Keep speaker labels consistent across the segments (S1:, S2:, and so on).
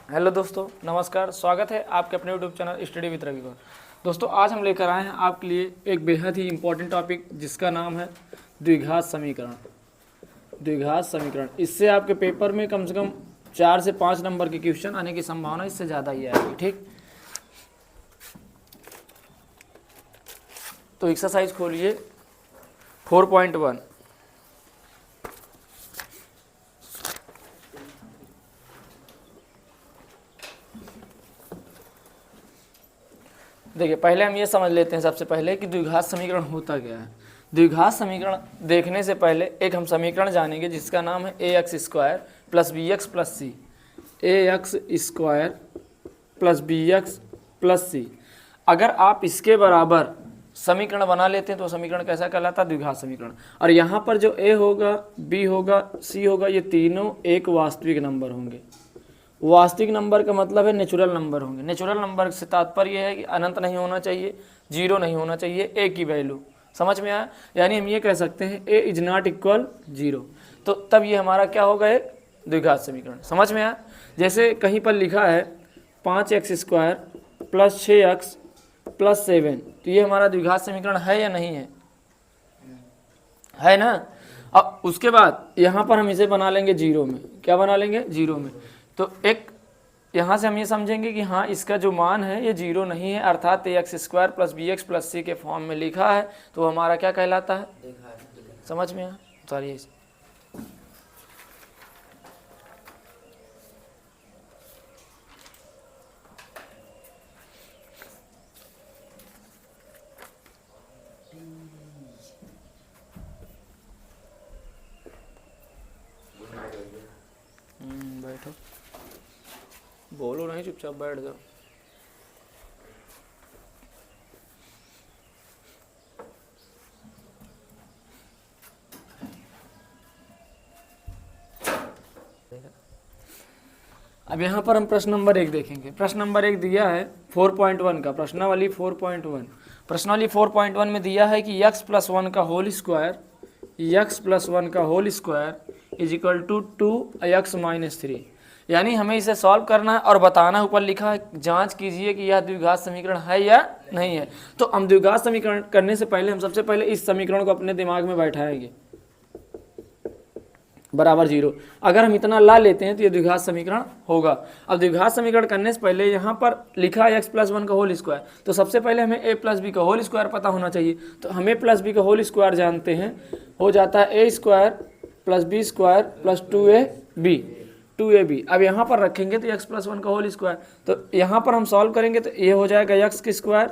S1: Hello दोस्तों, नमस्कार। स्वागत है आपके अपने YouTube channel study with Ravi पर। दोस्तों, आज हम लेकर आए हैं आपके लिए एक बेहद ही इम्पोर्टेंट टॉपिक जिसका नाम है द्विघात समीकरण। द्विघात समीकरण, इससे आपके पेपर में कम से कम 4 से 5 नंबर के क्वेश्चन आने की संभावना इससे ज़्यादा ही आएगी। ठीक, तो एक्सरसाइज खोलिए 4.1। देखिए, पहले हम ये समझ लेते हैं सबसे पहले कि द्विघात समीकरण होता क्या है। द्विघात समीकरण देखने से पहले एक हम समीकरण जानेंगे जिसका नाम है ax² प्लस bx प्लस सी। ax² प्लस bx प्लस सी। अगर आप इसके बराबर समीकरण बना लेते हैं तो समीकरण कैसा कहलाता है? द्विघात समीकरण। और यहाँ पर जो a होगा, b होगा, c होगा, ये तीनों एक वास्तविक नंबर होंगे। वास्तविक नंबर का मतलब है नेचुरल नंबर होंगे। नेचुरल नंबर से तात्पर्य है कि अनंत नहीं होना चाहिए, जीरो नहीं होना चाहिए, ए की वैल्यू। समझ में आया? यानी हम ये कह सकते हैं ए इज नॉट इक्वल जीरो। तो तब ये हमारा क्या होगा? एक द्विघात समीकरण। समझ में आया? जैसे कहीं पर लिखा है 5x² प्लस 6x प्लस 7, तो ये हमारा द्विघात समीकरण है या नहीं है? है ना। अब उसके बाद यहाँ पर हम इसे बना लेंगे जीरो में। क्या बना लेंगे? जीरो में। तो एक यहाँ से हम ये समझेंगे कि हाँ, इसका जो मान है ये जीरो नहीं है, अर्थात ax² प्लस bx प्लस सी के फॉर्म में लिखा है, तो हमारा क्या कहलाता है? समझ में आया? सॉरी, बैठो, बोलो नहीं, चुपचाप बैठ जाओ। अब यहाँ पर हम प्रश्न नंबर 1 देखेंगे। प्रश्न नंबर 1 दिया है 4.1 का, प्रश्नावली 4.1। प्रश्नावली 4.1 में दिया है कि x प्लस 1 का होल स्क्वायर, x प्लस 1 का whole square is equal to 2x minus 3। यानी हमें इसे सॉल्व करना है और बताना है। ऊपर लिखा है जांच कीजिए कि यह द्विघात समीकरण है या नहीं है। तो हम द्विघात समीकरण करने से पहले हम सबसे पहले इस समीकरण को अपने दिमाग में बैठाएंगे, बराबर जीरो। अगर हम इतना ला लेते हैं तो ये द्विघात समीकरण होगा। अब द्विघात समीकरण करने से पहले यहाँ पर लिखा है x प्लस 1 का होल स्क्वायर, तो सबसे पहले हमें a प्लस बी का होल स्क्वायर पता होना चाहिए। तो हम a प्लस बी का होल स्क्वायर जानते हैं, हो जाता है a² plus b² plus 2ab। अब यहाँ पर रखेंगे तो x प्लस 1 का होल स्क्वायर, तो यहाँ पर हम सॉल्व करेंगे तो ये हो जाएगा x का स्क्वायर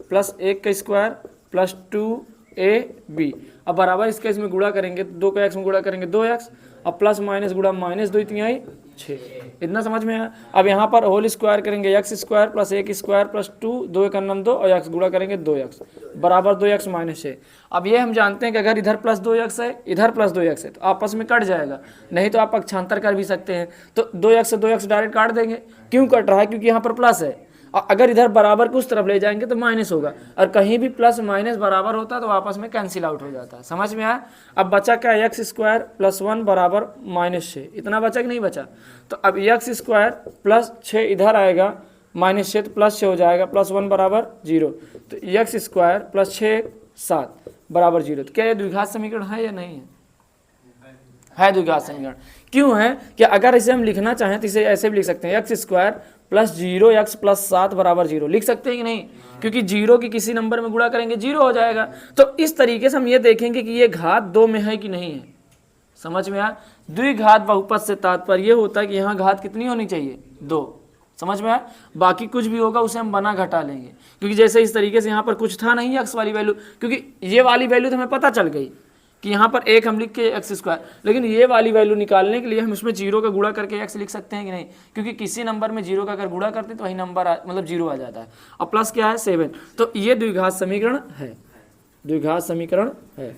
S1: प्लस 1 का स्क्वायर प्लस 2ab। अब बराबर इसके इसमें गुणा करेंगे, 2 का x में गुणा करेंगे 2x, अब प्लस माइनस गुणा माइनस 2 3 6। इतना समझ में आया? अब यहाँ पर होल स्क्वायर करेंगे x² प्लस 1 स्क्वायर प्लस 2, 2 1 9 2 और x गुणा करेंगे 2x बराबर 2x माइनस 6। अब ये हम जानते हैं कि अगर इधर प्लस 2x है, इधर प्लस 2x है, तो आपस में कट जाएगा। नहीं तो आप पक्षांतर कर भी सकते हैं, तो 2x से 2x डायरेक्ट काट देंगे। क्यों कट रहा है? क्योंकि यहाँ पर प्लस है, और अगर इधर बराबर को उस तरफ ले जाएंगे तो माइनस होगा, और कहीं भी प्लस माइनस बराबर होता है तो आपस में कैंसिल आउट हो जाता है। समझ में आया? अब बचा क्या? x² प्लस 1 बराबर माइनस 6। इतना बचा कि नहीं बचा? तो अब x² प्लस 6 इधर आएगा, माइनस 6 तो प्लस 6 हो जाएगा, प्लस 1 बराबर 0। तो x² प्लस 6 7 बराबर 0। तो क्या ये द्विघात समीकरण है या नहीं है? द्विघात समीकरण। क्यों है कि अगर इसे हम लिखना चाहें तो इसे ऐसे भी लिख सकते हैं, x² प्लस 0x प्लस 7 बराबर 0। लिख सकते हैं कि नहीं? क्योंकि 0 की किसी नंबर में गुणा करेंगे 0 हो जाएगा। तो इस तरीके से हम ये देखेंगे कि ये घात 2 में है कि नहीं है। समझ में आया? द्विघात बहुपद से तात्पर्य ये होता है कि यहाँ घात कितनी होनी चाहिए? 2। समझ में आया? बाकी कुछ भी होगा उसे हम बना घटा लेंगे, क्योंकि जैसे इस तरीके से यहाँ पर कुछ था नहीं x वाली वैल्यू, क्योंकि ये वाली वैल्यू तो हमें पता चल गई कि यहाँ पर 1 हम लिख के x², लेकिन ये वाली वैल्यू निकालने के लिए हम इसमें 0 का गुणा करके x लिख सकते हैं कि नहीं? क्योंकि किसी नंबर में 0 का अगर गुणा करते तो वही नंबर मतलब 0 आ जाता है। और प्लस क्या है? 7। तो ये द्विघात समीकरण है। द्विघात समीकरण है।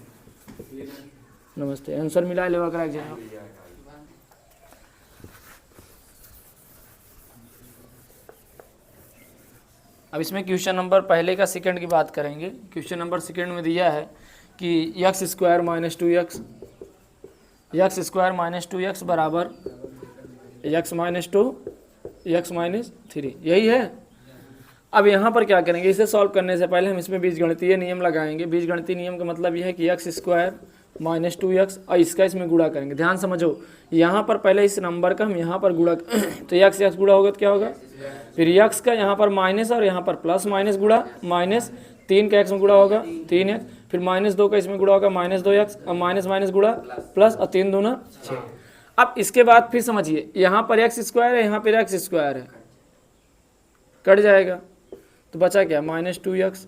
S1: नमस्ते, आंसर मिला है? लेवा करा एग्जाम। अब इसमें क्वेश्चन नंबर पहले का सेकंड की बात करेंगे। क्वेश्चन नंबर सेकंड में दिया है कि x² minus 2x, x² minus 2x बराबर x माइनस 2 एक्स माइनस 3, यही है। अब यहाँ पर क्या करेंगे, इसे सॉल्व करने से पहले हम इसमें बीजगणितीय नियम लगाएंगे। बीजगणितीय नियम का मतलब यह है कि एक्स स्क्वायर माइनस 2x और इसका इसमें गुणा करेंगे। ध्यान समझो, यहाँ पर पहले इस नंबर का हम यहाँ पर गुणा तो एक्स एक्स गुणा होगा तो क्या होगा, फिर एक्स का यहाँ पर माइनस और यहाँ पर प्लस माइनस गुणा, माइनस 3 का एक्स में गुणा होगा 3x, फिर -2 का इसमें गुणा होगा -2x और माइनस माइनस गुणा प्लस और 3 दूना 6। अब इसके बाद फिर समझिए, यहाँ पर एक्स स्क्वायर है, यहाँ पर एक्स स्क्वायर है, कट जाएगा तो बचा क्या, -2x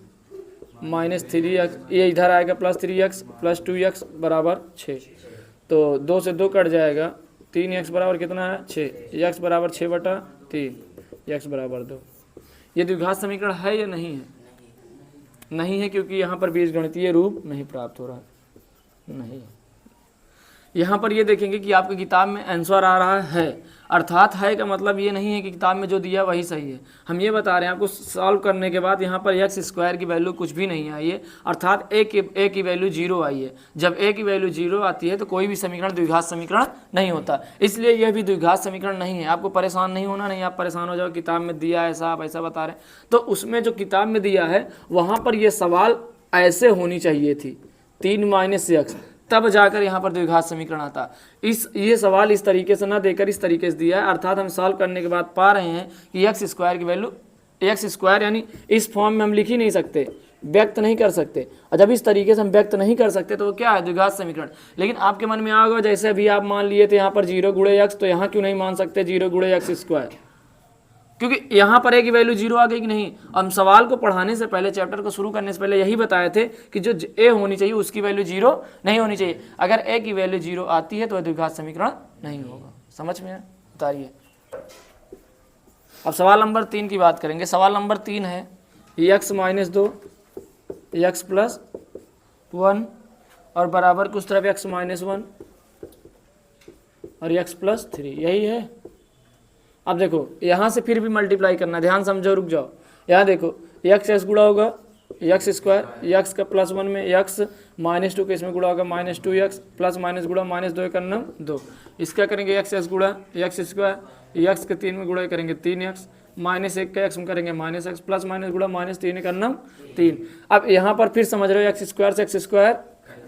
S1: -3x, ये इधर आएगा +3x + 2x बराबर 6। तो 2 से 2 कट जाएगा, 3x बराबर कितना है 6, x बराबर 6/3, x बराबर 2। ये द्विघात समीकरण है या नहीं है? नहीं है, क्योंकि यहाँ पर बीजगणितीय रूप नहीं प्राप्त हो रहा है, नहीं। यहाँ पर ये देखेंगे कि आपकी किताब में आंसर आ रहा है, अर्थात है का मतलब ये नहीं है कि किताब में जो दिया वही सही है। हम ये बता रहे हैं आपको, सॉल्व करने के बाद यहाँ पर एक्स स्क्वायर की वैल्यू कुछ भी नहीं आई है, अर्थात ए की वैल्यू 0 आई है। जब ए की वैल्यू 0 आती है तो कोई भी समीकरण द्विघात समीकरण नहीं होता, इसलिए यह भी द्विघात समीकरण नहीं है। आपको परेशान नहीं होना, नहीं आप परेशान हो जाओ किताब में दिया ऐसा, आप ऐसा बता रहे हैं, तो उसमें जो किताब में दिया है वहाँ पर यह सवाल ऐसे होनी चाहिए थी, 3 - x, तब जाकर यहाँ पर द्विघात समीकरण आता। ये सवाल इस तरीके से ना देकर इस तरीके से दिया है, अर्थात हम सॉल्व करने के बाद पा रहे हैं कि एक्स स्क्वायर की वैल्यू, एक्स स्क्वायर यानी इस फॉर्म में हम लिख ही नहीं सकते, व्यक्त नहीं कर सकते, और जब इस तरीके से हम व्यक्त नहीं कर सकते तो वो क्या है, द्विघात समीकरण। लेकिन आपके मन में आ गया, जैसे अभी आप मान लिए थे यहाँ पर 0 × x, तो यहाँ क्यों नहीं मान सकते 0 × x स्क्वायर, क्योंकि यहाँ पर ए की वैल्यू 0 आ गई कि नहीं। हम सवाल को पढ़ाने से पहले, चैप्टर को शुरू करने से पहले यही बताए थे कि जो ए होनी चाहिए उसकी वैल्यू 0 नहीं होनी चाहिए। अगर ए की वैल्यू 0 आती है तो द्विघात समीकरण नहीं होगा। समझ में उतारिए। अब सवाल नंबर 3 की बात करेंगे। सवाल नंबर 3 है x - 2 x + 1 और बराबर कुछ तरफ x - 1 और x + 3, यही है। अब देखो यहाँ से फिर भी मल्टीप्लाई करना, ध्यान समझो, रुक जाओ। यहाँ देखो x गुणा होगा एक्स स्क्वायर, x का +1 में x, -2 के इसमें गुणा होगा -2x, प्लस माइनस गुणा -2 का 2, इसका करेंगे x गुणा एक्स स्क्वायर, x के 3 में गुणा करेंगे 3x, -1 का x में करेंगे -x, प्लस माइनस गुणा -3 का 3। अब यहाँ पर फिर समझ रहे हो x स्क्वायर से x स्क्वायर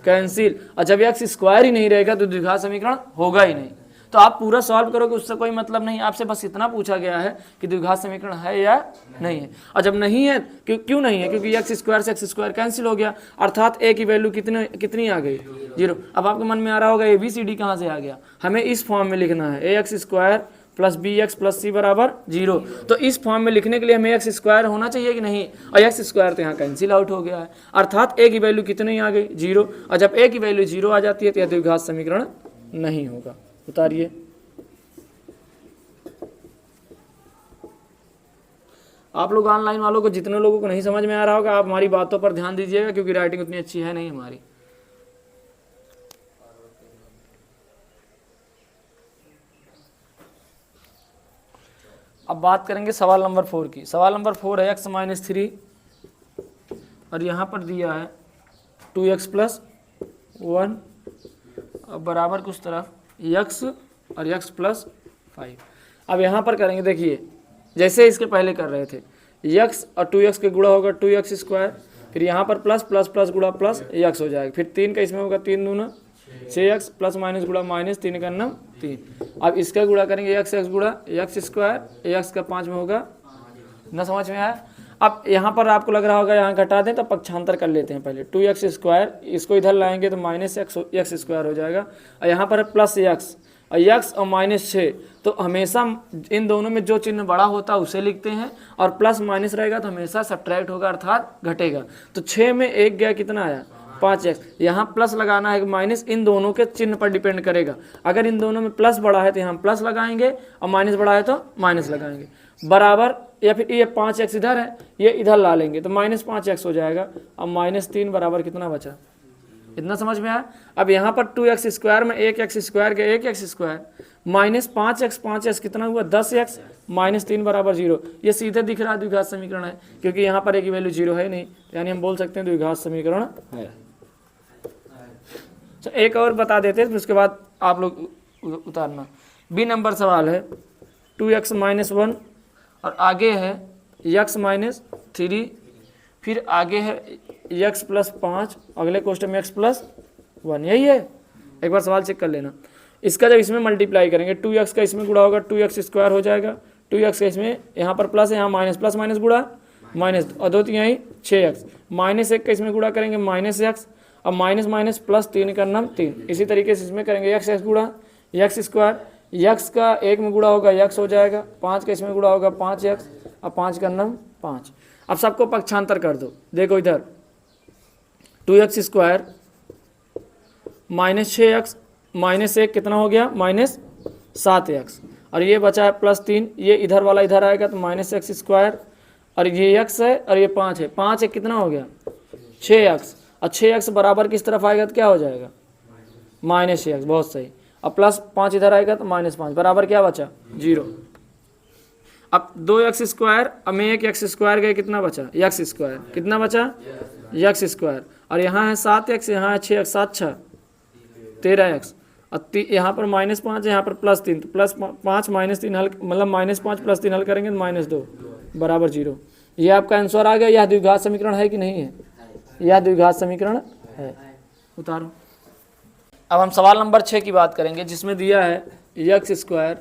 S1: कैंसिल, और जब x स्क्वायर ही नहीं रहेगा तो द्विघात समीकरण होगा ही नहीं। तो आप पूरा सॉल्व करोगे उससे कोई मतलब नहीं, आपसे बस इतना पूछा गया है कि द्विघात समीकरण है या नहीं है। और जब नहीं है, क्यों नहीं है, क्योंकि एक्स स्क्वायर से एक्स स्क्वायर कैंसिल हो गया, अर्थात ए की वैल्यू कितनी आ गई, 0। अब आपके मन में आ रहा होगा ए बी सी डी कहाँ से आ गया, हमें इस फॉर्म में लिखना है, ए एक्स स्क्वायर + bx + c बराबर 0। तो इस फॉर्म में लिखने के लिए हमें एक्स स्क्वायर होना चाहिए कि नहीं, और एक्स स्क्वायर तो यहाँ कैंसिल आउट हो गया है, अर्थात ए की वैल्यू कितनी आ गई, 0। और जब ए की वैल्यू 0 आ जाती है तो यह द्विघात समीकरण नहीं होगा। उतारिए। आप लोग ऑनलाइन वालों को, जितने लोगों को नहीं समझ में आ रहा होगा, आप हमारी बातों पर ध्यान दीजिएगा, क्योंकि राइटिंग उतनी अच्छी है नहीं हमारी। अब बात करेंगे सवाल नंबर 4 की। सवाल नंबर 4 है x - 3 और यहाँ पर दिया है 2x + 1 और बराबर कुछ तरफ x और x + 5। अब यहाँ पर करेंगे, देखिए जैसे इसके पहले कर रहे थे, x और 2x के गुणा होगा 2x स्क्वायर, फिर यहाँ पर प्लस प्लस प्लस गुणा प्लस x हो जाएगा, फिर 3 का इसमें होगा 3 दूना 6x, प्लस माइनस गुणा -3 का 3। अब इसका गुणा करेंगे x गुणा x स्क्वायर, x का 5 में होगा ना, समझ में आया। अब यहाँ पर आपको लग रहा होगा यहाँ घटा दें, तो पक्षांतर कर लेते हैं पहले, 2x स्क्वायर, इसको इधर लाएंगे तो -x स्क्वायर हो जाएगा, और यहाँ पर +x और x और -6, तो हमेशा इन दोनों में जो चिन्ह बड़ा होता है उसे लिखते हैं, और प्लस माइनस रहेगा तो हमेशा सब्ट्रैक्ट होगा, अर्थात घटेगा। तो 6 में 1 गया, कितना आया 5x, यहाँ प्लस लगाना है माइनस, इन दोनों के चिन्ह पर डिपेंड करेगा। अगर इन दोनों में प्लस बड़ा है तो यहाँ प्लस लगाएंगे, और माइनस बड़ा है तो माइनस लगाएंगे, बराबर, या फिर ये 5x इधर है, ये इधर ला लेंगे तो -5x हो जाएगा। अब -3 बराबर कितना बचा, इतना समझ में आया। अब यहाँ पर 2x स्क्वायर में 1x स्क्वायर के 1x स्क्वायर, -5x कितना हुआ 10x, -3 बराबर 0। ये सीधे दिख रहा है द्विघात समीकरण है, क्योंकि यहाँ पर a की वैल्यू 0 है नहीं, यानी हम बोल सकते हैं द्विघात समीकरण है। तो एक और बता देते हैं, फिर उसके बाद आप लोग उतारना। बी नंबर सवाल है 2x माइनस 1 और आगे है x माइनस 3, फिर आगे है x प्लस 5, अगले क्वेश्चन में x प्लस 1। यही है, एक बार सवाल चेक कर लेना। इसका जब इसमें मल्टीप्लाई करेंगे 2x का इसमें गुणा होगा 2x स्क्वायर हो जाएगा, 2x का इसमें यहाँ पर प्लस है, यहाँ माइनस, प्लस माइनस गुणा माइनस, और 2 3 यहीं 6x, माइनस 1 का इसमें गुणा करेंगे माइनस x, अब माइनस माइनस प्लस 3 का नाम 3। इसी तरीके से इसमें करेंगे x गुणा x स्क्वायर, x का 1 में गुणा होगा x हो जाएगा, 5 का इसमें गुणा होगा 5x, अब 5 का नाम 5। अब सबको पक्षांतर कर दो, देखो इधर 2x square minus 6x minus 1 कितना हो गया माइनस 7x, और ये बचा है प्लस 3, ये इधर वाला इधर आएगा तो माइनस x स्क्वायर, और ये x है और ये 5 है, 5 एक कितना हो गया 6x, और 6x बराबर किस तरफ आएगा तो क्या हो जाएगा माइनस 6x, बहुत सही। अब प्लस 5 इधर आएगा तो माइनस 5 बराबर क्या बचा 0। अब 2x स्क्वायर, अब में एक x स्क्वायर गए, कितना बचा x स्क्वायर, कितना बचा x स्क्वायर, और यहाँ है 7x, यहाँ है 6x, 7 6 13x, और यहाँ पर माइनस 5 है, यहाँ पर प्लस 3, तो प्लस 5 माइनस 3 हल, मतलब माइनस 5 प्लस 3 हल करेंगे तो माइनस 2 बराबर 0। ये आपका आंसर आ गया। यह द्विघात समीकरण है कि नहीं है, यह द्विघात समीकरण है। उतारो। अब हम सवाल नंबर 6 की बात करेंगे, जिसमें दिया है x square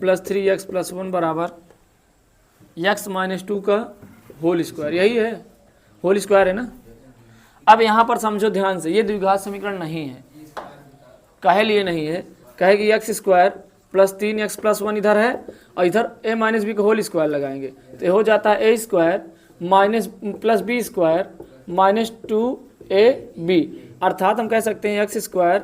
S1: plus 3x plus 1 बराबर x माइनस 2 का होल स्क्वायर। यही है, होल स्क्वायर है ना। अब यहाँ पर समझो ध्यान से, ये द्विघात समीकरण नहीं है। काहे लिए नहीं है, कहे कि x square plus 3x plus 1 इधर है, और इधर a माइनस बी का होल स्क्वायर लगाएंगे तो हो जाता है a square minus plus B square minus 2ab, अर्थात हम कह सकते हैं x square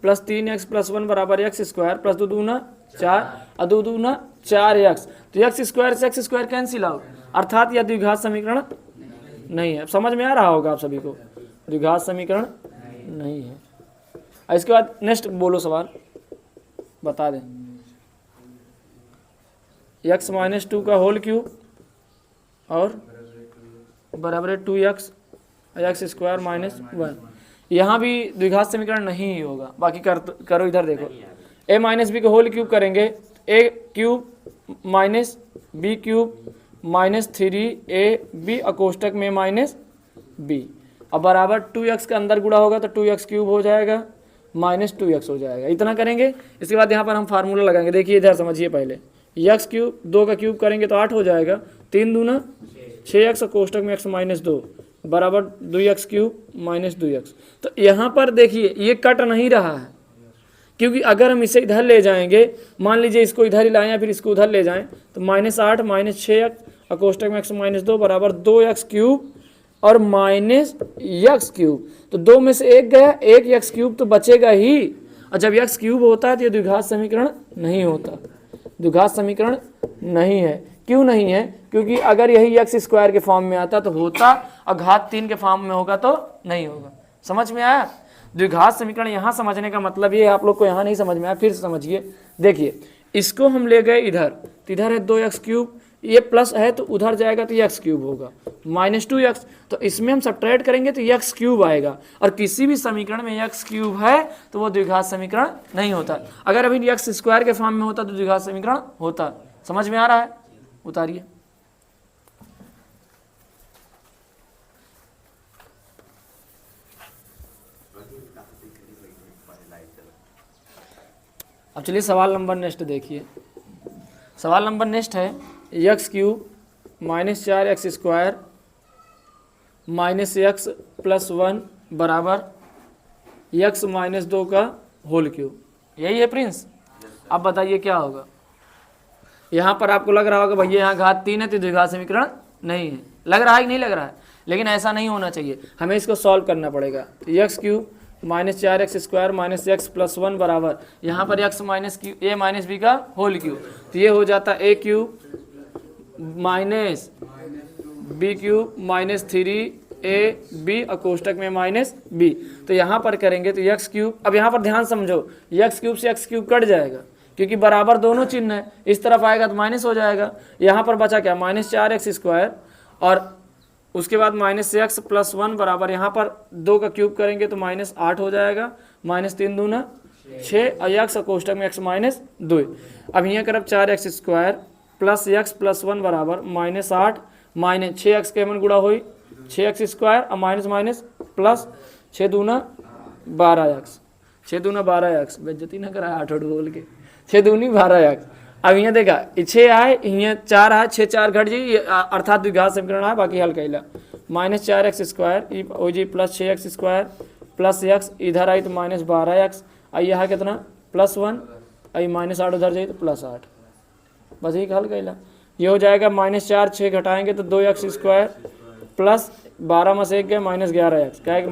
S1: plus 3x plus 1 बराबर x स्क्वायर प्लस 2 दूना 4 और 2 दूना 4x, तो x स्क्वायर से x स्क्वायर कैंसिल आउट, अर्थात यह द्विघात समीकरण नहीं है। समझ में आ रहा होगा आप सभी को, द्विघात समीकरण नहीं है। इसके बाद नेक्स्ट बोलो सवाल, बता दें। x माइनस 2 का होल क्यूब और बराबर है 2x x स्क्वायर माइनस 1। यहाँ भी द्विघात समीकरण नहीं ही होगा, बाकी करो इधर देखो। a माइनस बी का होल क्यूब करेंगे, a cube minus B cube minus 3ab अकोष्टक में माइनस b, अब बराबर 2x के अंदर गुणा होगा तो 2x क्यूब हो जाएगा माइनस 2x हो जाएगा। इतना करेंगे। इसके बाद यहाँ पर हम फार्मूला लगाएंगे। देखिए इधर समझिए, पहले x क्यूब 2 का क्यूब करेंगे तो 8 हो जाएगा, 3 दूना 6x और कोष्टक में x माइनस 2 बराबर 2x क्यूब माइनस 2x। तो यहाँ पर देखिए ये कट नहीं रहा है, क्योंकि अगर हम इसे इधर ले जाएंगे, मान लीजिए इसको इधर ही लाएं या फिर इसको उधर ले जाएं, तो माइनस 8 माइनस 6x और कोष्टक में x माइनस 2 बराबर 2x क्यूब और माइनस x क्यूब। तो 2 में से 1 गया, 1 x क्यूब तो बचेगा ही, और जब x क्यूब होता है तो ये द्विघात समीकरण नहीं होता, द्विघात समीकरण नहीं है। क्यों नहीं है? क्योंकि अगर यही x स्क्वायर के फॉर्म में आता तो होता, और घात 3 के फॉर्म में होगा तो नहीं होगा। समझ में आया? द्विघात समीकरण यहाँ समझने का मतलब ये, आप लोग को यहाँ नहीं समझ में आया फिर समझिए। देखिए इसको हम ले गए इधर, तो इधर है 2x क्यूब, ये प्लस है तो उधर जाएगा तो x क्यूब होगा माइनस 2x, तो इसमें हम सब्ट्रैक्ट करेंगे तो x क्यूब आएगा, और किसी भी समीकरण में x क्यूब है तो वो द्विघात समीकरण नहीं होता। अगर अभी x स्क्वायर के फॉर्म में होता तो द्विघात समीकरण होता। समझ में आ रहा है? उतारिए। अब चलिए सवाल नंबर नेक्स्ट देखिए। सवाल नंबर नेक्स्ट है x cube minus 4x square minus x plus 1 बराबर x माइनस 2 का होल क्यूब। यही है प्रिंस? अब बताइए क्या होगा। यहाँ पर आपको लग रहा होगा भैया यहाँ घात 3 है तो द्विघात समीकरण नहीं है। लग रहा है कि नहीं लग रहा है? लेकिन ऐसा नहीं होना चाहिए, हमें इसको सॉल्व करना पड़ेगा। तो x cube minus 4x square minus x plus 1 बराबर यहाँ पर x minus a minus B का होल क्यूब, तो ये हो जाता है a cube minus B cube minus 3ab अकोष्टक में माइनस b। तो यहाँ पर करेंगे तो x क्यूब, अब यहाँ पर ध्यान समझो, x क्यूब से x क्यूब कट जाएगा क्योंकि बराबर दोनों चिन्ह है, इस तरफ आएगा तो माइनस हो जाएगा। यहाँ पर बचा क्या माइनस 4x स्क्वायर, और उसके बाद माइनस x प्लस 1 बराबर यहाँ पर 2 का क्यूब करेंगे तो माइनस 8 हो जाएगा, माइनस 3 दूना 6 और यक्स और कोष्टक में x माइनस 2। अब यहाँ करब 4x² प्लस x प्लस 1 बराबर -8 माइनस 6x के मन गुड़ा हुई 6x² और माइनस माइनस प्लस 6 दूना 12x 6 दूना 12x बेइज्जती ना करा 8 बोल के 6 दूनी 12x। अब यहाँ देखा 6 आए यहाँ 4 आए 6 4 घट जी अर्थात द्विघात समीकरण है बाकी हल कैला -4x² हो जी प्लस 6x² प्लस x इधर आई तो -12x आई यहाँ कितना +1 आई -8 उधर जाए तो +8 बस एक हल कैला। ये हो जाएगा -4 6 घटाएंगे तो 2x² प्लस 12 में से 1 गया -11x क्या है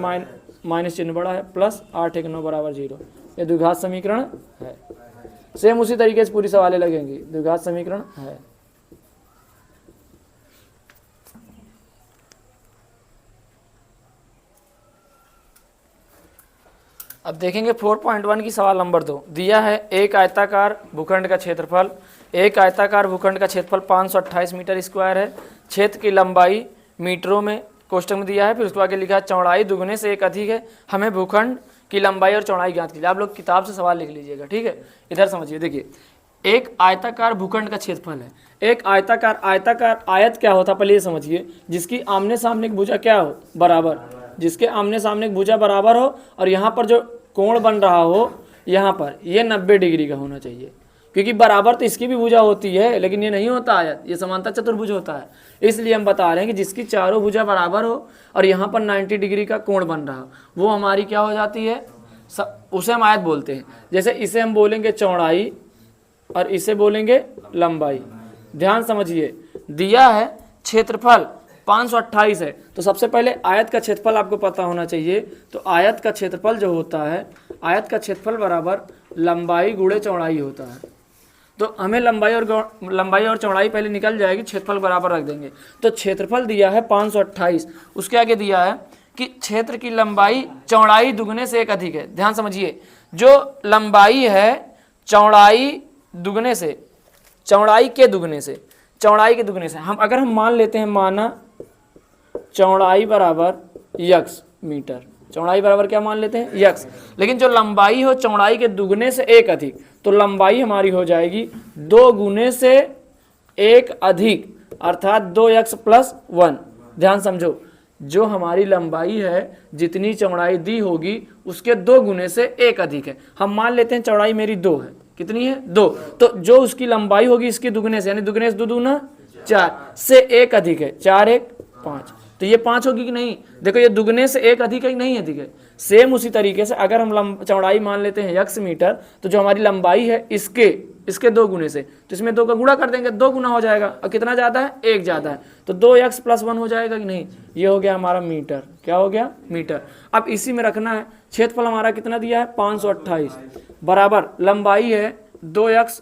S1: माइनस चिन्ह बड़ा है प्लस 8 1 9 बराबर 0। ये द्विघात समीकरण है। सेम उसी तरीके से पूरी सवालें लगेंगी द्विघात समीकरण है। अब देखेंगे 4.1 की सवाल नंबर 2 दिया है एक आयताकार भूखंड का क्षेत्रफल एक आयताकार भूखंड का क्षेत्रफल 528 मीटर स्क्वायर है। क्षेत्र की लंबाई मीटरों में कोष्टक में दिया है। फिर उसके आगे लिखा है चौड़ाई दुगने से 1 अधिक है। हमें भूखंड की लंबाई और चौड़ाई ज्ञात कीजिए। आप लोग किताब से सवाल लिख लीजिएगा ठीक है। इधर समझिए देखिए एक आयताकार भूखंड का क्षेत्रफल है। एक आयताकार आयत क्या होता है पहले ये समझिए जिसकी आमने सामने की भुजा क्या हो बराबर जिसके आमने सामने की भुजा बराबर हो और यहाँ पर जो कोण बन रहा हो यहाँ पर ये 90 डिग्री का होना चाहिए क्योंकि बराबर तो इसकी भी भुजा होती है लेकिन ये नहीं होता आयत ये समांतर चतुर्भुज होता है। इसलिए हम बता रहे हैं कि जिसकी चारों भुजा बराबर हो और यहाँ पर 90 डिग्री का कोण बन रहा वो हमारी क्या हो जाती है उसे हम आयत बोलते हैं। जैसे इसे हम बोलेंगे चौड़ाई और इसे बोलेंगे लंबाई। ध्यान समझिए दिया है क्षेत्रफल 528 है तो सबसे पहले आयत का क्षेत्रफल आपको पता होना चाहिए। तो आयत का क्षेत्रफल जो होता है आयत का क्षेत्रफल बराबर लंबाई गुणे चौड़ाई होता है। तो हमें लंबाई और चौड़ाई पहले निकल जाएगी क्षेत्रफल बराबर रख देंगे। तो क्षेत्रफल दिया है 528 उसके आगे दिया है कि क्षेत्र की लंबाई चौड़ाई दुगने से 1 अधिक है। ध्यान समझिए जो लंबाई है चौड़ाई दुगने से चौड़ाई के दुगने से हम अगर हम मान लेते हैं माना चौड़ाई बराबर x मीटर चौड़ाई बराबर क्या मान लेते हैं x लेकिन जो लंबाई हो चौड़ाई के दुगने से 1 अधिक तो लंबाई हमारी हो जाएगी 2 गुने से 1 अधिक अर्थात 2x प्लस 1। ध्यान समझो जो हमारी लंबाई है जितनी चौड़ाई दी होगी उसके 2 गुने से 1 अधिक है। हम मान लेते हैं चौड़ाई मेरी 2 है कितनी है 2 तो जो उसकी लंबाई होगी इसके दुगने से यानी दुगने से 2 दूना 4 से 1 अधिक है 4 1 5 तो ये 5 होगी कि नहीं। देखो ये दुगने से 1 अधिक है कि नहीं अधिक है। सेम उसी तरीके से अगर हम चौड़ाई मान लेते हैं x मीटर तो जो हमारी लंबाई है इसके 2 गुने से तो इसमें 2 का गुणा कर देंगे 2 गुना हो जाएगा और कितना ज़्यादा है 1 ज़्यादा है तो 2x प्लस 1 हो जाएगा कि नहीं। ये हो गया हमारा मीटर क्या हो गया मीटर। अब इसी में रखना है क्षेत्रफल हमारा कितना दिया है 528 बराबर लंबाई है 2x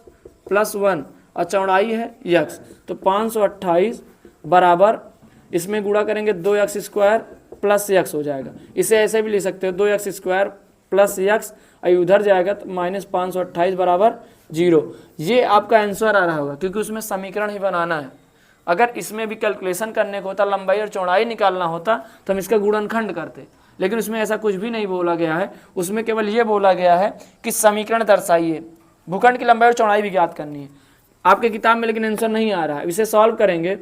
S1: प्लस 1 और चौड़ाई है x तो 528 बराबर इसमें गुणा करेंगे 2x² प्लस x हो जाएगा। इसे ऐसे भी लिख सकते हो 2x² प्लस x और उधर जाएगा तो -528 बराबर 0। ये आपका आंसर आ रहा होगा क्योंकि उसमें समीकरण ही बनाना है। अगर इसमें भी कैलकुलेशन करने को होता लंबाई और चौड़ाई निकालना होता तो हम इसका गुणनखंड करते लेकिन उसमें ऐसा कुछ भी नहीं बोला गया है। उसमें केवल ये बोला गया है कि समीकरण दर्शाइए भूखंड की लंबाई और चौड़ाई भी ज्ञात करनी है आपके किताब में लेकिन आंसर नहीं आ रहा है। इसे सॉल्व करेंगे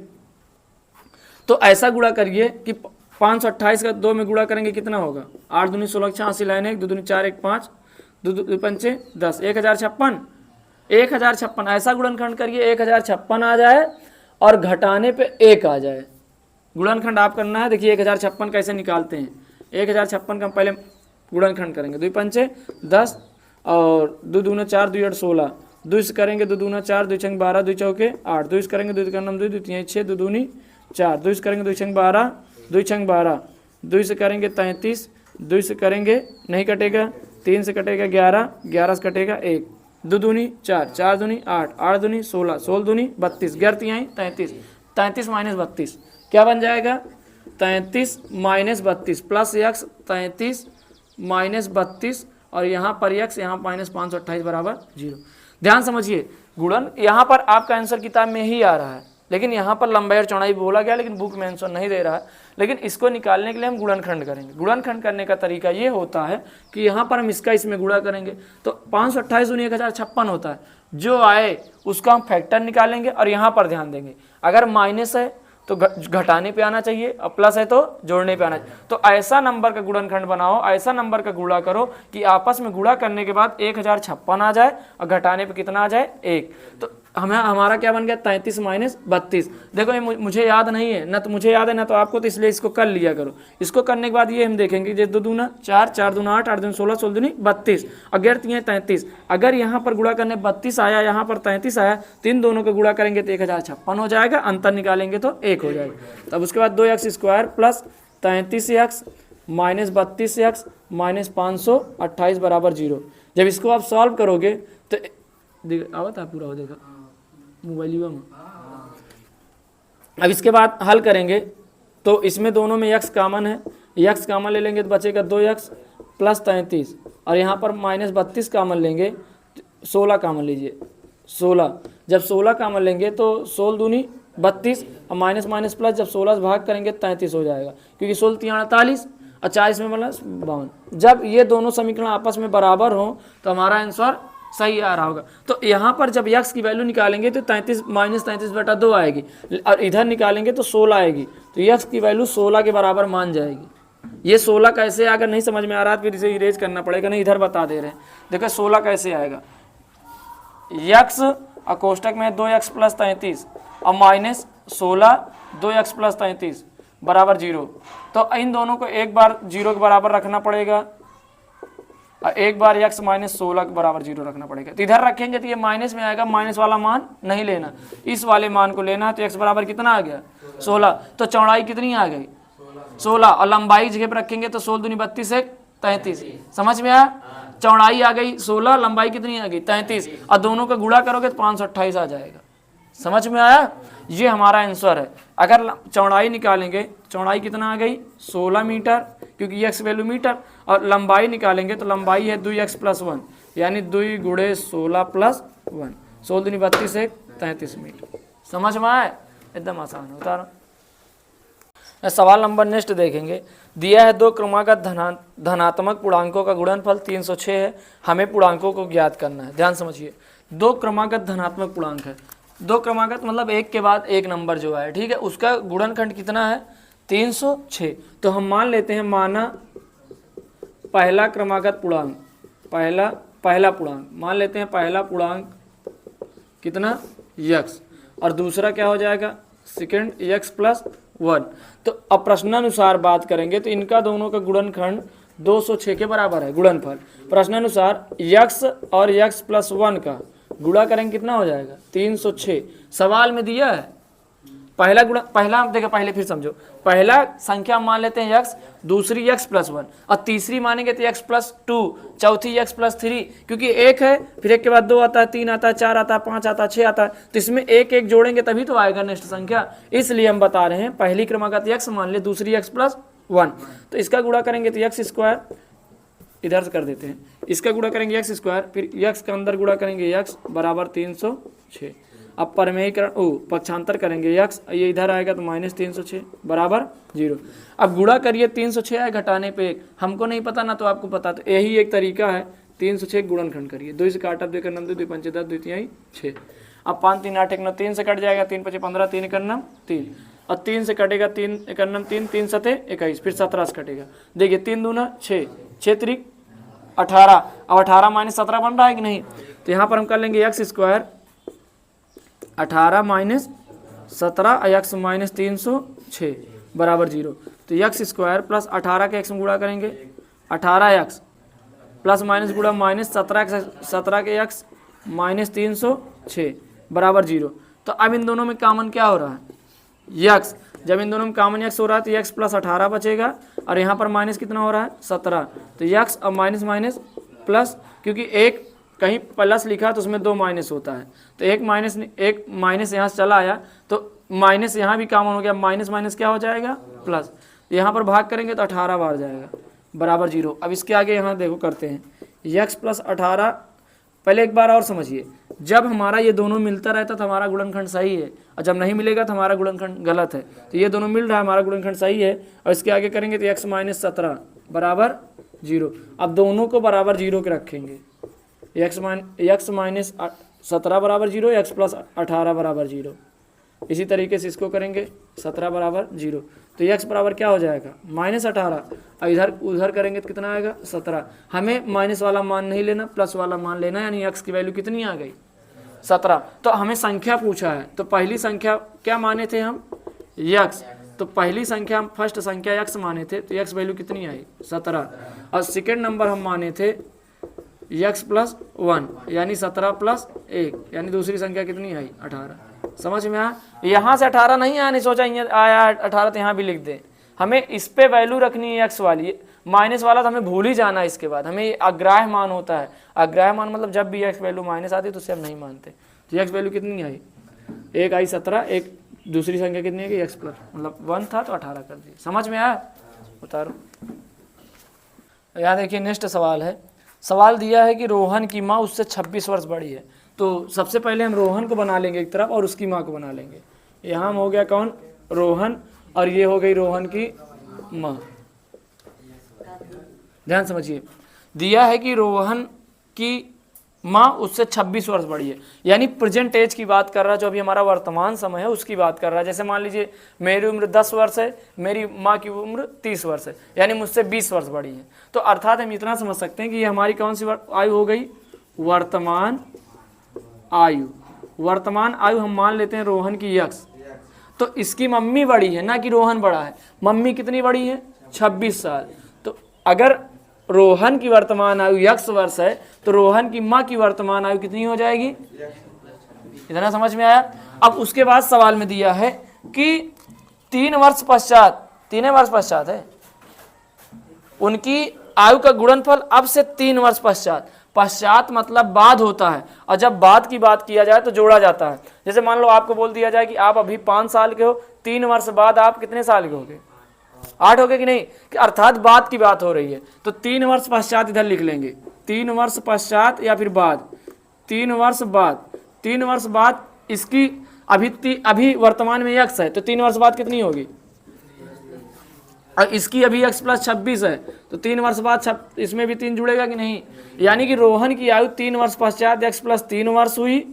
S1: तो ऐसा गुणा करिए कि 528 का 2 में गुणा करेंगे कितना होगा 8 दूनी 16 86 लाइन 1 2 दूनी 4 1 5 2 पंचे 10 1056 ऐसा गुणनखंड करिए 1056 आ जाए और घटाने पे 1 आ जाए। गुणनखंड आप करना है। देखिए 1056 कैसे निकालते हैं 1056 का हम पहले गुणनखंड करेंगे 2 पंचे 10 और 2 दूना 4 2 8 16 2 से करेंगे 2 दूना 4 2 छंग 12 2 चौके 8 2 से करेंगे 2 का 2 2 3 6 2 दूनी 4 2 से करेंगे 2 छंग 12 2 छंग 12 2 से करेंगे 33 2 से करेंगे नहीं कटेगा 3 से कटेगा 11 11 से कटेगा 1 2 दूनी 4 4 दूनी 8 8 दूनी 16 16 दूनी 32 11 आई 33 33 माइनस 32 क्या बन जाएगा 33 माइनस 32 प्लस x 33 माइनस 32 और यहाँ पर x यहाँ -528 बराबर 0। ध्यान समझिए गुणन यहाँ पर आपका आंसर किताब में ही आ रहा है लेकिन यहाँ पर लंबाई और चौड़ाई बोला गया, लेकिन बुक में आंसर नहीं दे रहा है। लेकिन इसको निकालने के लिए हम गुणनखंड करेंगे। गुणनखंड करने का तरीका ये होता है कि यहाँ पर हम इसका इसमें गुणा करेंगे, तो 528 दूनी 1056 होता है। जो आए उसका हम फैक्टर निकालेंगे और यहाँ पर ध्यान देंगे, अगर माइनस है तो घटाने पे आना चाहिए और प्लस है तो जोड़ने पे आना चाहिए। तो ऐसा नंबर का गुणनखंड बनाओ, ऐसा नंबर का गुणा करो कि आपस में गुणा करने के बाद 1056 आ जाए और घटाने पे कितना आ जाए 1। तो हमारा क्या बन गया 33 माइनस 32। देखो ये मुझे याद नहीं है ना, तो मुझे याद है ना तो आपको, तो इसलिए इसको कर लिया करो। इसको करने के बाद ये हम देखेंगे, जैसे 2 दूना 4, 4 दूना 8, 8 दूना 16, 16 दूनी 32, 11 33। अगर यहाँ पर गुणा करने 32 आया, यहाँ पर 33 आया, तो इन दोनों को गुणा करेंगे तो 1056 हो जाएगा, अंतर निकालेंगे तो 1 हो जाएगा। तब उसके बाद 2x² plus 33x minus 32x minus 528 बराबर 0। जब इसको आप सॉल्व करोगे तो आवत है पूरा हो जाएगा मोबाइल में। अब इसके बाद हल करेंगे तो इसमें दोनों में x कॉमन है, x कॉमन ले लेंगे तो बचेगा 2x प्लस 33, और यहाँ पर माइनस 32 कॉमन लेंगे, 16 कॉमन लीजिए 16। जब 16 कॉमन लेंगे तो 16 दूनी 32 और माइनस माइनस प्लस, जब 16 से भाग करेंगे 33 हो जाएगा, क्योंकि 16 3 48 और 40 में प्लस 52। जब ये दोनों समीकरण आपस में बराबर हो तो हमारा आंसर सही आ रहा होगा। तो यहाँ पर जब x की वैल्यू निकालेंगे तो 33 माइनस 33/2 आएगी, और इधर निकालेंगे तो 16 आएगी, तो x की वैल्यू 16 के बराबर मान जाएगी। ये 16 कैसे, अगर नहीं समझ में आ रहा है फिर इसे इरेज करना पड़ेगा, नहीं इधर बता दे रहे हैं। देखो 16 कैसे आएगा, x और कोष्टक में 2x प्लस 33 और माइनस 16 2x प्लस 33 बराबर 0। तो इन दोनों को एक बार 0 के बराबर रखना पड़ेगा और एक बार x माइनस 16 के बराबर 0 रखना पड़ेगा। तो इधर रखेंगे तो ये माइनस में आएगा, माइनस वाला मान नहीं लेना, इस वाले मान को लेना है। तो x बराबर कितना आ गया 16। तो चौड़ाई कितनी आ गई 16, और लंबाई जगह पर रखेंगे तो 16 दूनी 32 1 33। समझ में आया, चौड़ाई आ गई 16, लंबाई कितनी आ गई 33, और दोनों का गुणा करोगे तो 528 आ जाएगा। समझ में आया, ये हमारा आंसर है। अगर चौड़ाई निकालेंगे, चौड़ाई कितना आ गई 16 मीटर, क्योंकि x वैल्यू मीटर, और लंबाई निकालेंगे तो लंबाई है 2x प्लस 1, यानी 2 गुणे 16 प्लस 1, 16 दूनी 32 1 33 मीटर। समझ में आया, एकदम आसान होता रहा। सवाल नंबर नेक्स्ट देखेंगे। दिया है 2 क्रमागत धनात्मक पूर्णांकों का गुणनफल 306 है, हमें पूर्णांकों को ज्ञात करना है। ध्यान समझिए, 2 क्रमागत धनात्मक पूर्णांक है। 2 क्रमागत मतलब एक के बाद एक नंबर जो है, ठीक है, उसका गुणनखंड कितना है 306। तो हम मान लेते हैं, माना पहला क्रमागत पूर्णांक, पहला पूर्णांक मान लेते हैं, पहला पूर्णांक कितना x, और दूसरा क्या हो जाएगा सेकंड x प्लस 1। तो अब प्रश्नानुसार बात करेंगे तो इनका दोनों का गुणनखंड 206 के बराबर है। गुणनफल प्रश्नानुसार x और x प्लस 1 का गुणा करेंगे कितना हो जाएगा 306। सवाल में दिया है पहला देखो, पहले फिर समझो, पहला संख्या मान लेते हैं x, दूसरी x प्लस 1, और तीसरी मानेंगे तो x प्लस 2, चौथी x प्लस 3, क्योंकि एक है फिर एक के बाद 2 आता है, 3 आता है, 4 आता है, 5 आता है, 6 आता है, तो इसमें एक एक जोड़ेंगे तभी तो आएगा नेक्स्ट संख्या। इसलिए हम बता रहे हैं पहली क्रमागत x मान ले, दूसरी x प्लस 1, तो इसका गुणा करेंगे तो x² इधर से कर देते हैं, इसका गुणा करेंगे x², फिर x के अंदर गुणा करेंगे x बराबर 306। अब परमेयीकरण पक्षांतर करेंगे x, ये इधर आएगा तो माइनस 306 बराबर 0। अब गुणा करिए 306 है, घटाने पे 1, हमको नहीं पता ना तो आपको पता, तो यही एक तरीका है। 306 गुणनखंड करिए, 2 से काटा 2 करना 2, 2 पंचे 10, 2 तिहाई 6। अब 5 3 8 1 9 3 से कट जाएगा, 3 5 15, 3 करना 3, और 3 से कटेगा 3 करना 3, 3 सते 21, फिर 17 से कटेगा। देखिए 3 दूना 6, 6 त्रिक 18, अब 18 माइनस 17 बन रहा है कि नहीं, तो यहाँ पर हम कर लेंगे x² 18 माइनस 17 x माइनस 306 बराबर 0। तो x² प्लस 18 के x में गुणा करेंगे, 18x प्लस माइनस गुणा माइनस 17 के x माइनस 306 बराबर 0। तो अब इन दोनों में कॉमन क्या हो रहा है x, जब इन दोनों में कॉमन x हो रहा है तो x प्लस 18 बचेगा, और यहाँ पर माइनस कितना हो रहा है 17, तो x अब माइनस माइनस प्लस, क्योंकि एक कहीं प्लस लिखा तो उसमें 2 माइनस होता है, तो एक माइनस यहाँ से चला आया तो माइनस यहाँ भी कॉमन हो गया, माइनस माइनस क्या हो जाएगा प्लस, यहाँ पर भाग करेंगे तो 18 बार जाएगा बराबर 0। अब इसके आगे यहाँ देखो करते हैं x प्लस 18, पहले एक बार और समझिए, जब हमारा ये दोनों मिलता रहता तो हमारा गुणनखंड सही है, और जब नहीं मिलेगा तो हमारा गुणनखंड गलत है। तो ये दोनों मिल रहा है, हमारा गुणनखंड सही है। और इसके आगे करेंगे तो x माइनस 17 बराबर 0। अब दोनों को बराबर 0 के रखेंगे, x माइनस 17 बराबर 0, x प्लस 18 बराबर 0। इसी तरीके से इसको करेंगे 17 बराबर 0, तो x बराबर क्या हो जाएगा माइनस 18, और इधर उधर करेंगे तो कितना आएगा 17। हमें माइनस वाला मान नहीं लेना, प्लस वाला मान लेना, यानी x की वैल्यू कितनी आ गई 17। तो हमें संख्या पूछा है, तो पहली संख्या क्या माने थे हम x, तो पहली संख्या हम फर्स्ट संख्या x माने थे, तो x वैल्यू कितनी आई 17। और सेकेंड नंबर हम माने थे x प्लस 1 यानी 17 प्लस 1 यानी दूसरी संख्या कितनी आई 18। समझ में आया? यहाँ से 18 नहीं आया, नहीं सोचा यहाँ आया 18 तो यहाँ भी लिख दें। हमें इस पे वैल्यू रखनी है x वाली, माइनस वाला तो हमें भूल ही जाना है। इसके बाद हमें ये अग्राह्य मान होता है, अग्राह्य मान मतलब जब भी x वैल्यू माइनस आती है तो उससे हम नहीं मानते। तो x वैल्यू कितनी आई 1 आई 17, एक दूसरी संख्या कितनी है कि x प्लस मतलब 1 था तो 18 कर दिए। समझ में आया? उतारो। यहाँ देखिए नेक्स्ट सवाल है। सवाल दिया है कि रोहन की माँ उससे 26 वर्ष बड़ी है। तो सबसे पहले हम रोहन को बना लेंगे एक तरफ और उसकी माँ को बना लेंगे। यहाँ हो गया कौन रोहन, और ये हो गई रोहन की माँ। ध्यान समझिए, दिया है कि रोहन की माँ उससे 26 वर्ष बड़ी है, यानी प्रेजेंट एज की बात कर रहा है, जो अभी हमारा वर्तमान समय है उसकी बात कर रहा है। जैसे मान लीजिए मेरी उम्र 10 वर्ष है, मेरी माँ की उम्र 30 वर्ष है, यानी मुझसे 20 वर्ष बड़ी है। तो अर्थात हम इतना समझ सकते हैं कि ये हमारी कौन सी आयु हो गई वर्तमान आयु। वर्तमान आयु हम मान लेते हैं रोहन की x, तो इसकी मम्मी बड़ी है ना कि रोहन बड़ा है। मम्मी कितनी बड़ी है 26 साल। तो अगर रोहन की वर्तमान आयु x वर्ष है तो रोहन की माँ की वर्तमान आयु कितनी हो जाएगी, इतना समझ में आया? अब उसके बाद सवाल में दिया है कि 3 वर्ष पश्चात, 3 वर्ष पश्चात है उनकी आयु का गुणनफल अब से 3 वर्ष पश्चात। पश्चात मतलब बाद होता है, और जब बाद की बात किया जाए तो जोड़ा जाता है। जैसे मान लो आपको बोल दिया जाए कि आप अभी 5 साल के हो, 3 वर्ष बाद आप कितने साल के होगे 8 हो गए कि नहीं, कि अर्थात बाद की बात हो रही है। तो 3 वर्ष पश्चात इधर लिख लेंगे, 3 वर्ष पश्चात या फिर बाद, 3 वर्ष बाद। 3 वर्ष बाद इसकी अभी वर्तमान में x है, तो 3 वर्ष बाद कितनी होगी, और इसकी अभी x प्लस 26 है, तो 3 वर्ष बाद इसमें भी 3 जुड़ेगा कि नहीं। यानी कि रोहन की आयु 3 वर्ष पश्चात x प्लस 3 वर्ष हुई,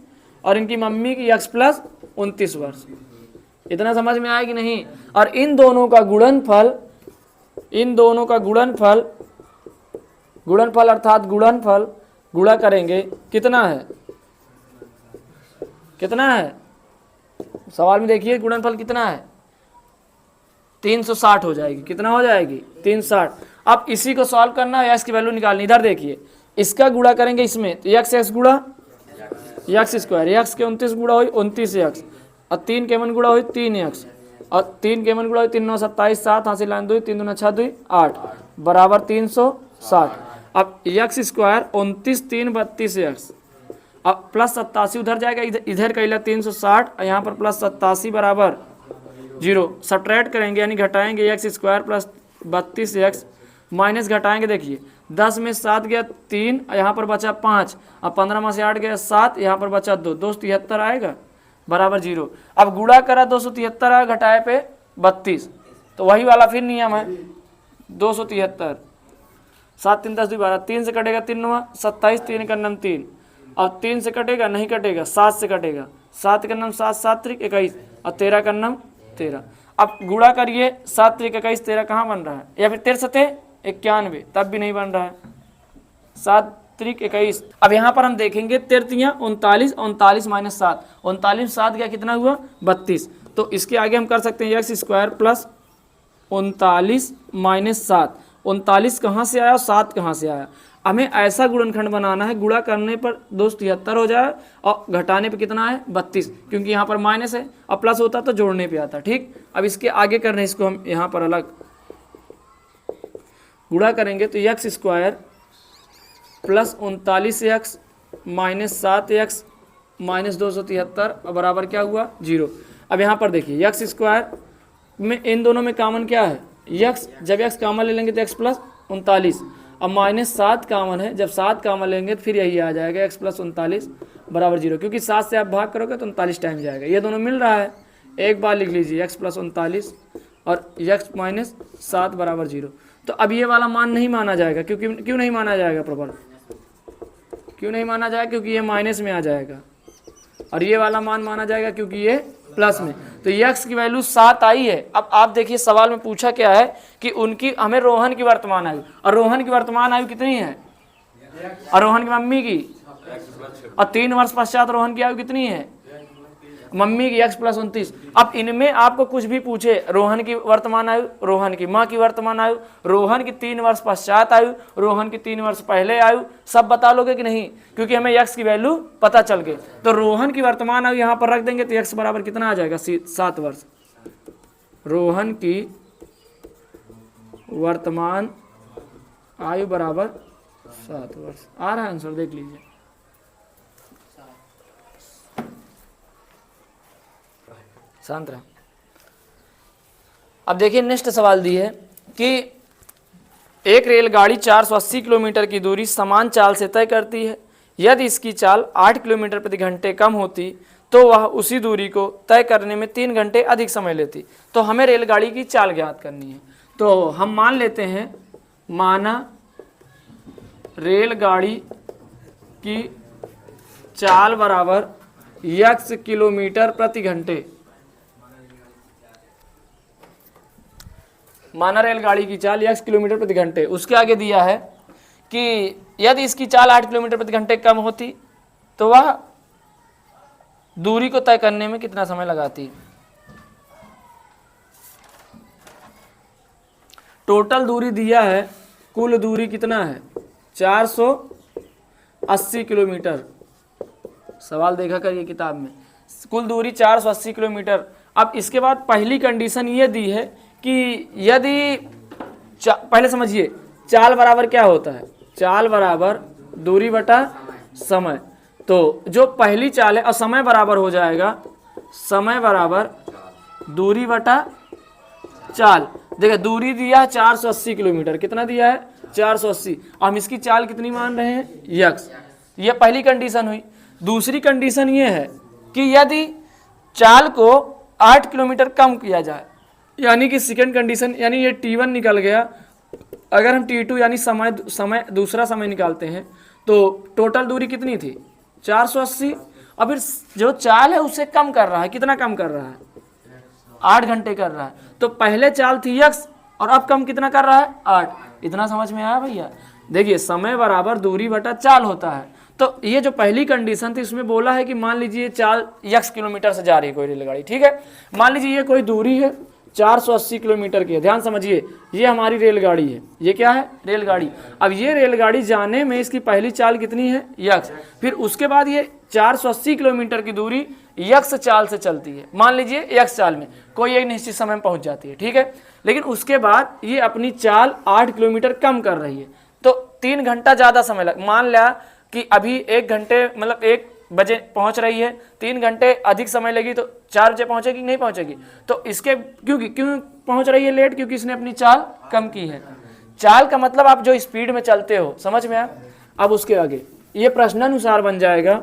S1: और इनकी मम्मी की x प्लस 29 वर्ष। इतना समझ में आया कि नहीं? और इन दोनों का गुणनफल, इन दोनों का गुणनफल, गुणनफल अर्थात गुणनफल गुणा करेंगे कितना है, कितना है सवाल में देखिए गुणनफल कितना है 360 हो जाएगी। कितना हो जाएगी 360। अब इसी को सॉल्व करना है, x की वैल्यू निकालनी। इधर देखिए इसका गुणा करेंगे इसमें, तो x गुणा x स्क्वायर, x के 29 गुणा हुई 29x, और 3 के मन गुणा हुई 3x, और 3 के मन गुणा हुई 3 9 27, 7 हासिल लाइन 2, 3 2 6 2 8 बराबर 360। अब x स्क्वायर 29 3 32x, अब प्लस 87 उधर जाएगा, इधर कैला 360, और यहाँ पर प्लस 87 बराबर 0। सब्ट्रैक्ट करेंगे यानी घटाएंगे x square plus 32x minus घटाएंगे, देखिए 10 में 7 गया 3, यहाँ पर बचा 5, अब 15 में से 8 गया 7, यहाँ पर बचा 2, 273 आएगा बराबर 0। अब गुणा करा 273 आया, घटाए पे 32, तो वही वाला फिर नियम है 273, 7 3 10 2 12, 3 से कटेगा 3 9 27, 3 का नम 3, और 3 से कटेगा नहीं कटेगा 7 से कटेगा, 7 का नम 7 7 त्रिक 21, और 13 का नम 13। अब गुणा करिए 7 त्रिक 21, 13 कहाँ बन रहा है, या फिर 13 सते 91, तब भी नहीं बन रहा है, 7 त्रिक 21। अब यहाँ पर हम देखेंगे 13 39, 39 माइनस 7, 39 7 गया कितना हुआ 32। तो इसके आगे हम कर सकते हैं x स्क्वायर प्लस 39 माइनस 7। 39 कहाँ से आया और 7 कहाँ से आया। हमें ऐसा गुणनखंड बनाना है, गुणा करने पर 273 हो जाए और घटाने पे कितना है 32, क्योंकि यहाँ पर माइनस है, और प्लस होता तो जोड़ने पे आता। ठीक, अब इसके आगे करने इसको हम यहाँ पर अलग गुणा करेंगे, तो x square plus 39x minus 7x minus 273 बराबर क्या हुआ 0। अब यहाँ पर देखिए x स्क्वायर में इन दोनों में कॉमन क्या है x, जब x कॉमन ले लेंगे तो x प्लस 39, अब माइनस 7 कॉमन है, जब 7 कॉमन लेंगे तो फिर यही आ जाएगा x प्लस 39 बराबर 0, क्योंकि 7 से आप भाग करोगे तो 39 टाइम जाएगा। ये दोनों मिल रहा है, एक बार लिख लीजिए x प्लस 39 और x माइनस 7 बराबर 0। तो अब ये वाला मान नहीं माना जाएगा, क्योंकि क्यों नहीं माना जाएगा प्रबल, क्यों नहीं माना जाएगा, क्योंकि ये माइनस में आ जाएगा, और ये वाला मान माना जाएगा क्योंकि ये प्लस में। तो ये x की वैल्यू 7 आई है। अब आप देखिए सवाल में पूछा क्या है कि उनकी हमें रोहन की वर्तमान आयु, और रोहन की वर्तमान आयु कितनी है, और रोहन की मम्मी की, और 3 वर्ष पश्चात रोहन की आयु कितनी है, मम्मी की x प्लस 29। अब इनमें आपको कुछ भी पूछे, रोहन की वर्तमान आयु, रोहन की माँ की वर्तमान आयु, रोहन की 3 वर्ष पश्चात आयु, रोहन की 3 वर्ष पहले आयु, सब बता लोगे कि नहीं, क्योंकि हमें x की वैल्यू पता चल गई। तो रोहन की वर्तमान आयु यहाँ पर रख देंगे तो x बराबर कितना आ जाएगा, 7 वर्ष। रोहन की वर्तमान आयु बराबर 7 वर्ष। आ रहा है आंसर, देख लीजिए। शांत रहा। अब देखिए नेक्स्ट सवाल दी है कि एक रेलगाड़ी 480 किलोमीटर की दूरी समान चाल से तय करती है। यदि इसकी चाल 8 किलोमीटर प्रति घंटे कम होती तो वह उसी दूरी को तय करने में 3 घंटे अधिक समय लेती। तो हमें रेलगाड़ी की चाल ज्ञात करनी है। तो हम मान लेते हैं, माना रेलगाड़ी की चाल बराबर x किलोमीटर प्रति घंटे। माना रेलगाड़ी की चाल x किलोमीटर प्रति घंटे। उसके आगे दिया है कि यदि इसकी चाल 8 किलोमीटर प्रति घंटे कम होती तो वह दूरी को तय करने में कितना समय लगाती। टोटल दूरी दिया है, कुल दूरी कितना है, 480 किलोमीटर। सवाल देखा करिए किताब में, कुल दूरी 480 किलोमीटर। अब इसके बाद पहली कंडीशन ये दी है कि यदि पहले समझिए चाल बराबर क्या होता है, चाल बराबर दूरी बटा समय। तो जो पहली चाल है और समय बराबर हो जाएगा, समय बराबर दूरी बटा चाल। देखिए दूरी दिया 480 किलोमीटर, कितना दिया है, 480। हम इसकी चाल कितनी मान रहे हैं, x। ये पहली कंडीशन हुई। दूसरी कंडीशन ये है कि यदि चाल को 8 किलोमीटर कम किया जाए, यानी कि सेकंड कंडीशन, यानी ये t1 निकल गया। अगर हम t2 यानी समय दूसरा समय निकालते हैं तो टोटल दूरी कितनी थी, 480। और फिर जो चाल है उससे कम कर रहा है, कितना कम कर रहा है, 8 घंटे कर रहा है। तो पहले चाल थी x और अब कम कितना कर रहा है, 8। इतना समझ में आया भैया। देखिए समय बराबर दूरी बटा चाल होता है। तो ये जो पहली कंडीशन थी इसमें बोला है कि मान लीजिए चाल x किलोमीटर से जा रही है कोई रेलगाड़ी, ठीक है। मान लीजिए ये कोई दूरी है 480 किलोमीटर की है। ध्यान समझिए, ये हमारी रेलगाड़ी है, ये क्या है, रेलगाड़ी। अब ये रेलगाड़ी जाने में इसकी पहली चाल कितनी है, x। फिर उसके बाद ये 480 किलोमीटर की दूरी x चाल से चलती है। मान लीजिए x चाल में कोई एक निश्चित समय में पहुंच जाती है, ठीक है। लेकिन उसके बाद ये अपनी चाल 8 किलोमीटर कम कर रही है, तो 3 घंटा ज़्यादा समय लग। मान लिया कि अभी 1 घंटे मतलब 1 बजे पहुंच रही है, 3 घंटे अधिक समय लगी तो 4 बजे पहुंचेगी, नहीं पहुंचेगी। तो इसके क्यों पहुंच रही है लेट, क्योंकि इसने अपनी चाल कम की है। चाल का मतलब आप जो स्पीड में चलते हो, समझ में आया। अब उसके आगे ये प्रश्नानुसार बन जाएगा।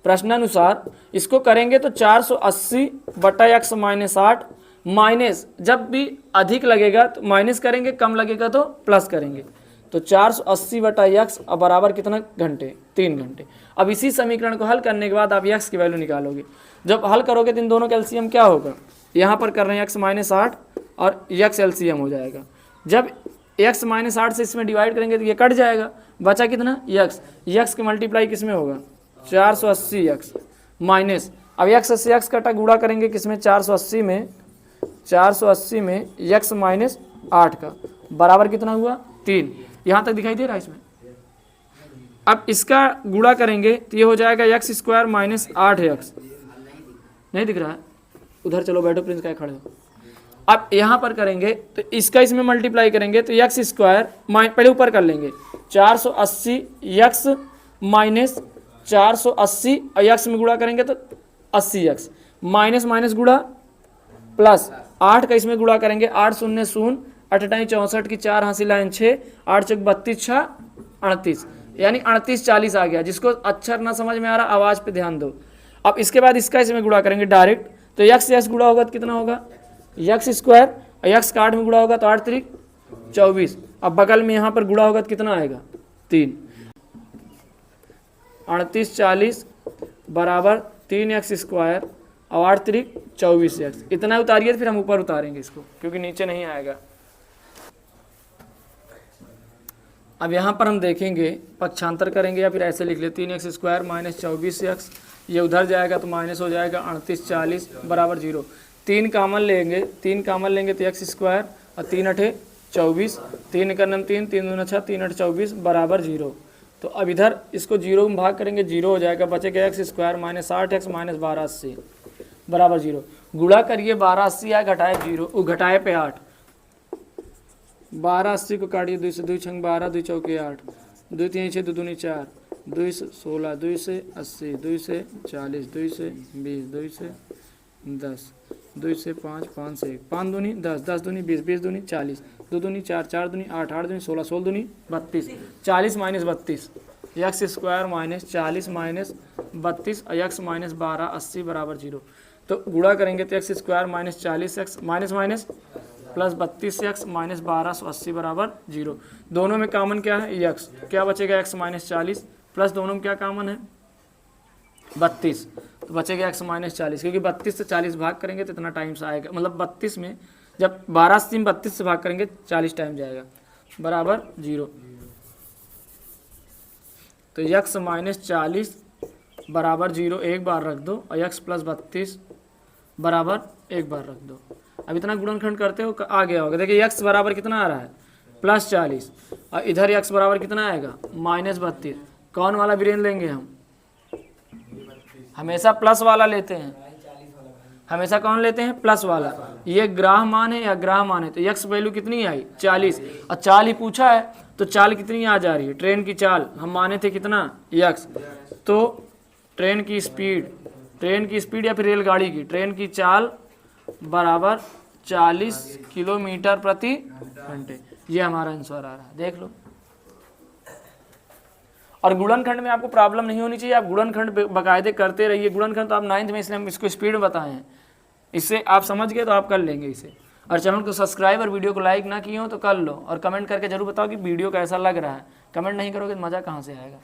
S1: प्रश्नानुसार इसको करेंगे तो 480 बटा x माइनस 8 माइनस, जब भी अधिक लगेगा तो माइनस करेंगे, कम लगेगा तो प्लस करेंगे। तो 480 बटा x अब बराबर कितना घंटे, 3 घंटे। अब इसी समीकरण को हल करने के बाद आप x की वैल्यू निकालोगे। जब हल करोगे तो इन दोनों का एलसीएम क्या होगा, यहाँ पर कर रहे हैं x माइनस 8 और x एलसीएम हो जाएगा। जब x माइनस 8 से इसमें डिवाइड करेंगे तो ये कट जाएगा, बचा कितना x की मल्टीप्लाई किस में होगा, 480x माइनस, अब x से x कटा गुणा करेंगे किसमें, 480 में x माइनस 8 का बराबर कितना हुआ, 3। यहाँ तक दिखाई दे रहा है इसमें। अब इसका गुणा करेंगे तो ये हो जाएगा x स्क्वायर माइनस 8x। नहीं दिख रहा है, उधर चलो बैठो प्रिंस का खड़े हो। अब यहाँ पर करेंगे तो इसका इसमें मल्टीप्लाई करेंगे तो x स्क्वायर पहले ऊपर कर लेंगे, 480x माइनस 480 और x में गुणा करेंगे तो 80x माइनस माइनस गुणा प्लस 8 का इसमें गुणा करेंगे, 8 शून्य 0, 8 64 की 4 हासिल लाइन 6, 8 चौक 32 6 38। यानी 38 40 आ गया। जिसको अक्षर ना समझ में आ रहा आवाज़ पे ध्यान दो। अब इसके बाद इसका इसमें गुणा करेंगे डायरेक्ट, तो यक्स यक्स गुणा होगा तो कितना होगा यक्स स्क्वायर, यक्स का 8 में गुणा होगा तो 8 3 24। अब बगल में यहाँ पर गुणा होगा तो कितना आएगा 3, 38 40 बराबर 3x स्क्वायर और 8 3 24x। इतना उतारिए तो फिर हम ऊपर उतारेंगे इसको, क्योंकि नीचे नहीं आएगा। अब यहाँ पर हम देखेंगे पक्षांतर करेंगे या फिर ऐसे लिख ले 3x स्क्वायर माइनस 24x, ये उधर जाएगा तो माइनस हो जाएगा 38 40 बराबर 0। 3 कामन लेंगे, 3 कामन लेंगे तो x स्क्वायर और 3 8 24, 3 का नम 3, 3 दूना 6, 3 8 24 बराबर 0। तो अब इधर इसको 0 में भाग करेंगे 0 हो जाएगा, बचेगा x square minus 8x minus 1280 बराबर 0। गुणा करिए 1280 आए घटाए 0 घटाए पे 8, 1280 को काटिए 2 से 2 छंग 12 2 चौके 8 2 3 6 2 दूनी 4 2 से 16 2 से 80 2 से 40 2 से 20 2 से 10 2 से 5 5 से 1 5 दूनी 10 10 दूनी 20 20 दूनी 40 2 दूनी 4 4 दूनी 8 8 दूनी 16 16 दूनी 32 40 minus 32 x square minus 40 minus 32 और एक्स माइनस 12 80 बराबर 0। तो गुणा करेंगे तो x square minus 40 x minus minus plus 32 x minus 1280 बराबर 0। दोनों में कॉमन क्या है एक्स, क्या बचेगा एक्स माइनस 40 प्लस दोनों में क्या कॉमन है 32, तो बचेगा एक्स माइनस 40, क्योंकि 32 से 40 भाग करेंगे तो इतना टाइम्स आएगा, मतलब 32 में जब 12 से 32 से भाग करेंगे 40 टाइम जाएगा बराबर 0। तो एक्स माइनस 40 बराबर 0 एक बार रख दो और एक्स प्लस 32 बराबर एक बार रख दो। अब इतना गुणनखंड करते हो आ गया होगा। देखिए x बराबर कितना आ रहा है प्लस 40 और इधर x बराबर कितना आएगा माइनस 32। कौन वाला ब्रेन लेंगे हम, हमेशा प्लस वाला लेते हैं, हमेशा कौन लेते हैं प्लस वाला। ये ग्राह मान है या ग्राह मान है, तो x वैल्यू कितनी आई 40 और चाल ही पूछा है, तो चाल कितनी आ जा रही है ट्रेन की चाल, हम माने थे कितना x, तो ट्रेन की स्पीड या फिर रेलगाड़ी की ट्रेन की चाल बराबर 40 किलोमीटर प्रति घंटे। ये हमारा आंसर आ रहा है, देख लो। और गुणनखंड में आपको प्रॉब्लम नहीं होनी चाहिए, आप गुणनखंड बाकायदे करते रहिए। गुणनखंड तो आप 9th में, इसलिए हम इसको स्पीड में बताए हैं, इससे आप समझ गए तो आप कर लेंगे इसे। और चैनल को सब्सक्राइब और वीडियो को लाइक ना किए हो तो कर लो, और कमेंट करके जरूर बताओ कि वीडियो कैसा लग रहा है। कमेंट नहीं करोगे तो मज़ा कहाँ से आएगा।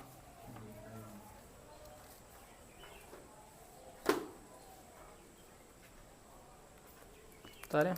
S1: तारे